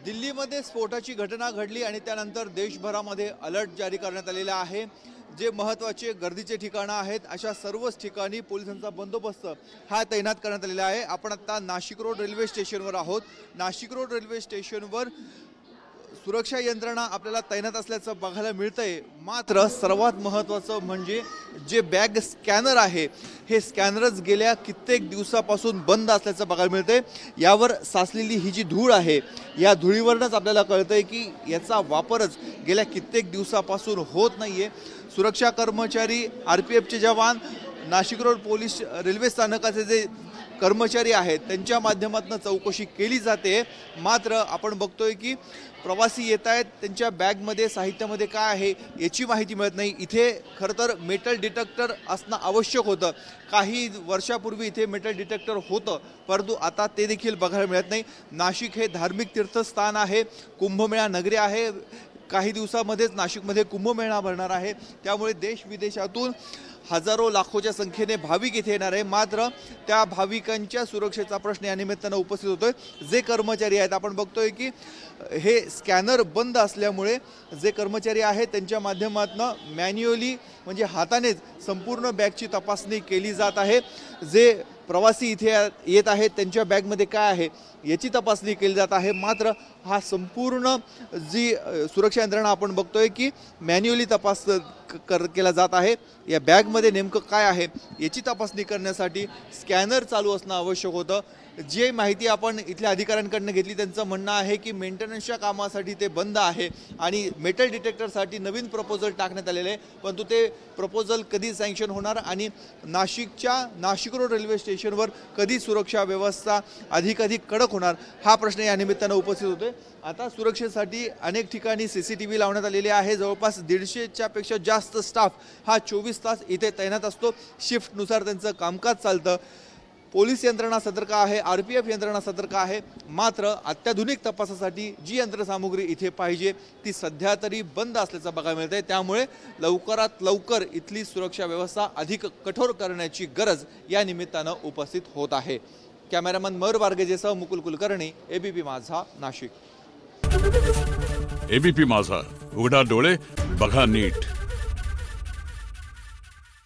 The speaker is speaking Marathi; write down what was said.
दिल्लीमध्ये स्फोटाची घटना घडली आणि त्यानंतर देशभरामध्ये अलर्ट जारी करण्यात आलेला आहे। जे महत्त्वाचे गर्दीचे ठिकाणं आहेत अशा सर्वच ठिकाणी पोलिसांचा बंदोबस्त हा तैनात करण्यात आलेला आहे। आपण आता नाशिक रोड रेल्वे स्टेशनवर आहोत। नाशिक रोड रेल्वे स्टेशनवर सुरक्षा यंत्रणा आपल्याला तैनात असल्याचं बघायला मिळतंय। मात्र सर्वात महत्त्वाचं म्हणजे जे बॅग स्कॅनर आहे हे स्कॅनरच गेल्या कित्येक दिवसापासून बंद असल्याचं बघायला मिळतंय। यावर साचलेली ही जी धूळ आहे या धुळीवरच आपल्याला कळतंय की याचा वापरच गेल्या कित्येक दिवसापासून होत नाहीये। सुरक्षा कर्मचारी आरपीएफचे जवान नाशिक रोड पोलीस रेल्वे स्थानकाचे जे कर्मचारी आहेत त्यांच्या माध्यमातून चौकशी केली जाते। मात्र आपण बघतोय की प्रवासी येत आहेत त्यांच्या बॅगमध्ये साहित्यामध्ये काय आहे याची माहिती मिळत नाही। इथे खरं तर मेटल डिटेक्टर असणं आवश्यक होतं। काही वर्षापूर्वी इथे मेटल डिटेक्टर होतं परंतु आता ते देखील बघायला मिळत नाही। नाशिक हे धार्मिक तीर्थस्थान आहे, कुंभमेळा नगरी आहे। काही दिवसांमध्येच नाशिकमध्ये कुंभमेळा भरणार आहे, त्यामुळे देश विदेशातून हजारो लाखोच्या संख्येने भाविक इथे येणार आहे। मात्र त्या भाविकांच्या सुरक्षेचा प्रश्न या निमित्तानं उपस्थित होतोय। जे कर्मचारी आहेत आपण बघतोय की हे स्कॅनर बंद असल्यामुळे जे कर्मचारी आहेत त्यांच्या माध्यमातून मॅन्युअली म्हणजे हातानेच संपूर्ण बॅगची तपासणी केली जात आहे। जे प्रवासी इथे येत आहेत त्यांच्या बॅगमध्ये काय आहे याची तपासणी केली जात आहे। मात्र हा संपूर्ण जी सुरक्षा यंत्रणा आपण बघतोय की मॅन्युअली तपास केला जात आहे। या बॅगमध्ये नेमकं काय आहे याची तपासणी करण्यासाठी स्कॅनर चालू असणं आवश्यक होतं। जी माहिती आपण इथल्या अधिकाऱ्यांकडून घेतली त्यांचं म्हणणं आहे की मेंटेनन्सच्या कामासाठी ते बंद आहे आणि मेटल डिटेक्टरसाठी नवीन प्रपोजल टाकण्यात आलेले आहे, परंतु ते प्रपोजल कधी सँक्शन होणार आणि नाशिक रोड रेल्वे स्टेशनवर कधी सुरक्षा व्यवस्था अधिक कडक होणार हा प्रश्न या निमित्तानं उपस्थित होतोय। आता सुरक्षेसाठी अनेक ठिकाणी सीसीटीव्ही लावण्यात आलेले आहे। जवळपास 150च्या पेक्षा जास्त स्टाफ हा 24 तास इथे तैनात असतो। शिफ्टनुसार त्यांचं कामकाज चालतं। पोलीस यंत्रणा सतर्क आहे, आरपीएफ यंत्रणा सतर्क आहे। मात्र अत्याधुनिक तपासासाठी जी यंत्रसामुग्री इथे पाहिजे ती सध्या तरी बंद असल्याचं बघायला मिळतंय। त्यामुळे लवकरात लवकर इथली सुरक्षा व्यवस्था अधिक कठोर करण्याची गरज या निमित्तानं उपस्थित होत आहे। कॅमेरामन मयूर बारगेजेसह मुकुल कुलकर्णी, एबीपी माझा, नाशिक। एबीपी माझा, उघडा डोळे बघा नीट।